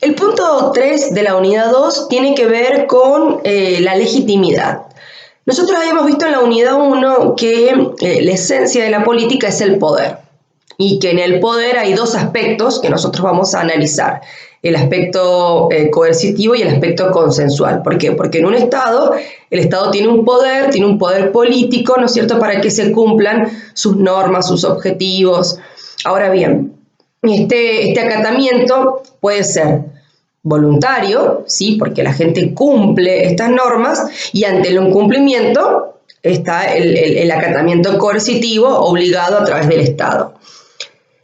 El punto 3 de la unidad 2 tiene que ver con la legitimidad. Nosotros habíamos visto en la unidad 1 que la esencia de la política es el poder y que en el poder hay dos aspectos que nosotros vamos a analizar, el aspecto coercitivo y el aspecto consensual. ¿Por qué? Porque en un Estado, el Estado tiene un poder político, ¿no es cierto?, para que se cumplan sus normas, sus objetivos. Ahora bien, este acatamiento puede ser voluntario, ¿sí?, porque la gente cumple estas normas, y ante el incumplimiento está el acatamiento coercitivo obligado a través del Estado.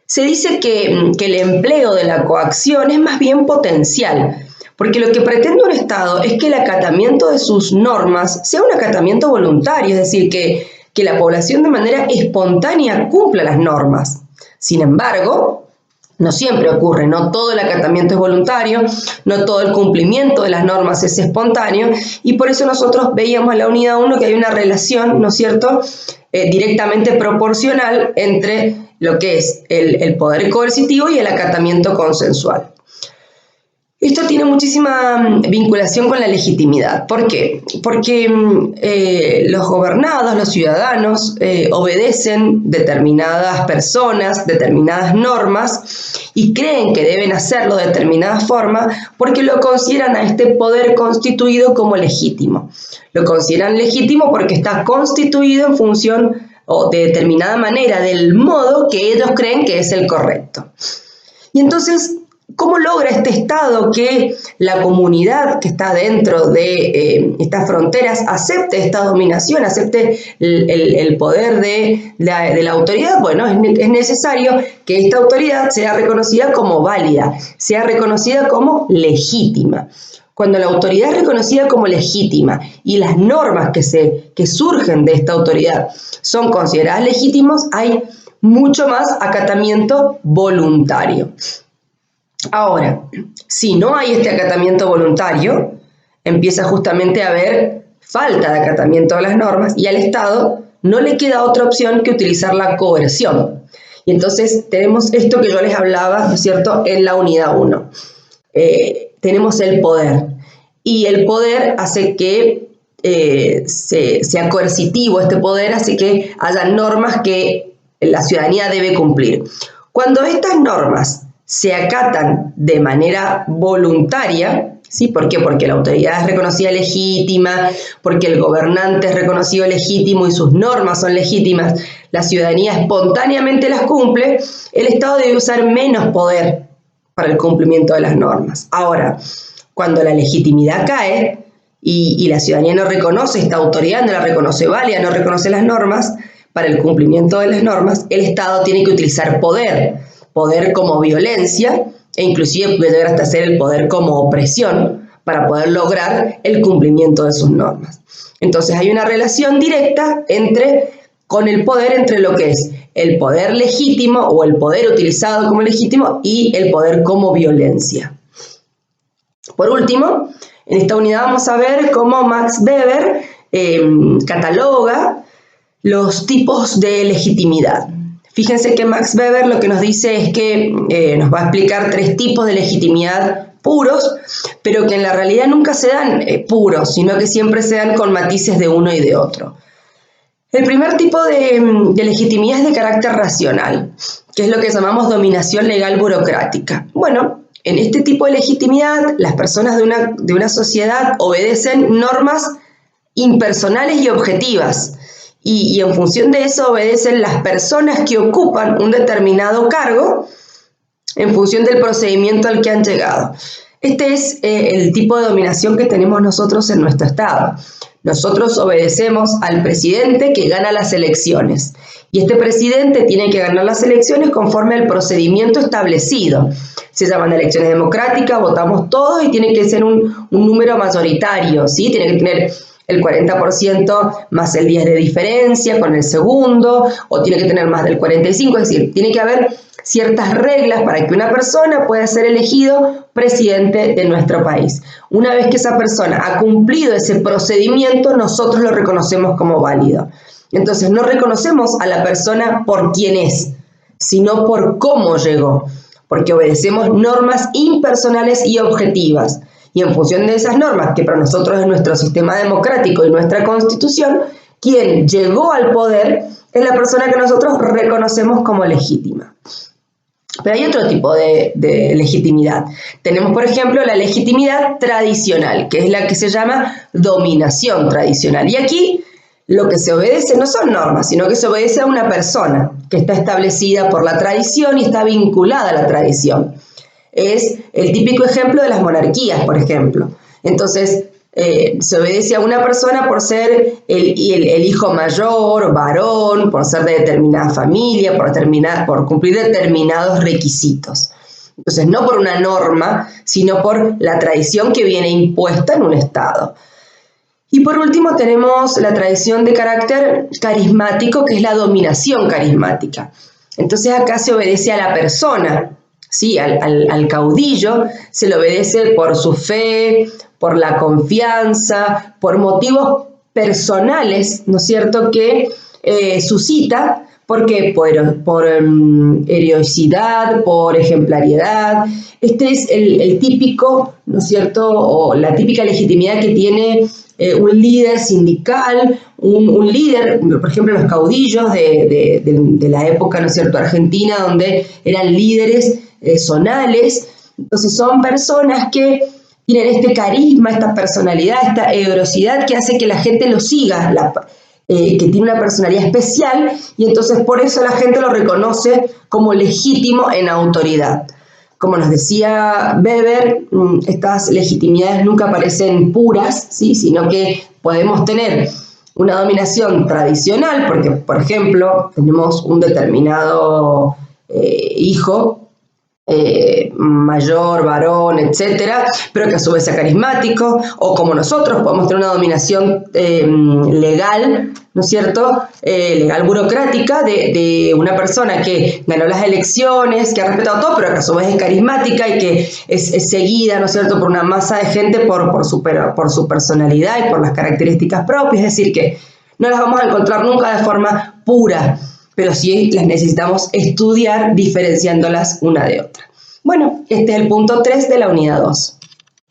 Se dice que el empleo de la coacción es más bien potencial, porque lo que pretende un Estado es que el acatamiento de sus normas sea un acatamiento voluntario, es decir, que la población de manera espontánea cumpla las normas. Sin embargo, no siempre ocurre, no todo el acatamiento es voluntario, no todo el cumplimiento de las normas es espontáneo, y por eso nosotros veíamos en la unidad 1 que hay una relación, ¿no es cierto?, directamente proporcional entre lo que es el poder coercitivo y el acatamiento consensual. Esto tiene muchísima vinculación con la legitimidad. ¿Por qué? Porque los gobernados, los ciudadanos, obedecen determinadas personas, determinadas normas, y creen que deben hacerlo de determinada forma porque lo consideran a este poder constituido como legítimo. Lo consideran legítimo porque está constituido en función o de determinada manera, del modo que ellos creen que es el correcto. Y entonces, ¿cómo logra este Estado que la comunidad que está dentro de estas fronteras acepte esta dominación, acepte el poder de la autoridad? Bueno, es necesario que esta autoridad sea reconocida como válida, sea reconocida como legítima. Cuando la autoridad es reconocida como legítima y las normas que surgen de esta autoridad son consideradas legítimas, hay mucho más acatamiento voluntario. Ahora, si no hay este acatamiento voluntario, empieza justamente a haber falta de acatamiento de las normas y al Estado no le queda otra opción que utilizar la coerción. Y entonces tenemos esto que yo les hablaba, ¿no es cierto?, en la unidad 1. Tenemos el poder, y el poder hace que sea coercitivo, este poder hace que haya normas que la ciudadanía debe cumplir. Cuando estas normas se acatan de manera voluntaria, ¿sí? ¿Por qué? Porque la autoridad es reconocida legítima, porque el gobernante es reconocido legítimo y sus normas son legítimas, la ciudadanía espontáneamente las cumple, el Estado debe usar menos poder para el cumplimiento de las normas. Ahora, cuando la legitimidad cae y la ciudadanía no reconoce esta autoridad, no la reconoce válida, no reconoce las normas, para el cumplimiento de las normas, el Estado tiene que utilizar poder como violencia, e inclusive puede llegar hasta ser el poder como opresión para poder lograr el cumplimiento de sus normas. Entonces hay una relación directa con el poder entre lo que es el poder legítimo o el poder utilizado como legítimo y el poder como violencia. Por último, en esta unidad vamos a ver cómo Max Weber cataloga los tipos de legitimidad. Fíjense que Max Weber lo que nos dice es que nos va a explicar 3 tipos de legitimidad puros, pero que en la realidad nunca se dan puros, sino que siempre se dan con matices de uno y de otro. El primer tipo de legitimidad es de carácter racional, que es lo que llamamos dominación legal burocrática. Bueno, en este tipo de legitimidad, las personas de una sociedad obedecen normas impersonales y objetivas, y en función de eso obedecen las personas que ocupan un determinado cargo en función del procedimiento al que han llegado. Este es el tipo de dominación que tenemos nosotros en nuestro Estado. Nosotros obedecemos al presidente que gana las elecciones, y este presidente tiene que ganar las elecciones conforme al procedimiento establecido. Se llaman elecciones democráticas, votamos todos y tiene que ser un número mayoritario, ¿sí? Tiene que tener el 40% más el 10 de diferencia con el segundo, o tiene que tener más del 45%, es decir, tiene que haber ciertas reglas para que una persona pueda ser elegido presidente de nuestro país. Una vez que esa persona ha cumplido ese procedimiento, nosotros lo reconocemos como válido. Entonces, no reconocemos a la persona por quién es, sino por cómo llegó. porque obedecemos normas impersonales y objetivas. Y en función de esas normas, que para nosotros es nuestro sistema democrático y nuestra Constitución, quien llegó al poder es la persona que nosotros reconocemos como legítima. Pero hay otro tipo de legitimidad. Tenemos, por ejemplo, la legitimidad tradicional, que es la que se llama dominación tradicional. Y aquí lo que se obedece no son normas, sino que se obedece a una persona que está establecida por la tradición y está vinculada a la tradición. Es el típico ejemplo de las monarquías, por ejemplo. Entonces, se obedece a una persona por ser el hijo mayor, varón, por ser de determinada familia, por cumplir determinados requisitos. Entonces, no por una norma, sino por la tradición que viene impuesta en un Estado. Y por último tenemos la tradición de carácter carismático, que es la dominación carismática. Entonces acá se obedece a la persona, ¿sí? Al caudillo se le obedece por su fe, por la confianza, por motivos personales, ¿no es cierto?, que suscita, porque por heroicidad, por ejemplaridad. Este es el típico, ¿no es cierto?, o la típica legitimidad que tiene un líder sindical, un líder, por ejemplo, los caudillos de la época, ¿no es cierto?, argentina, donde eran líderes zonales. Entonces son personas que tienen este carisma, esta personalidad, esta heroicidad que hace que la gente lo siga, que tiene una personalidad especial, y entonces por eso la gente lo reconoce como legítimo en autoridad. Como nos decía Weber, estas legitimidades nunca parecen puras, ¿sí?, sino que podemos tener una dominación tradicional, porque, por ejemplo, tenemos un determinado hijo, mayor, varón, etcétera, pero que a su vez sea carismático, o como nosotros podemos tener una dominación legal, ¿no es cierto?, legal burocrática de una persona que ganó las elecciones, que ha respetado todo, pero que a su vez es carismática y que es seguida, ¿no es cierto?, por una masa de gente por su personalidad y por las características propias. Es decir, que no las vamos a encontrar nunca de forma pura, pero sí las necesitamos estudiar diferenciándolas una de otra. Bueno, este es el punto 3 de la unidad 2.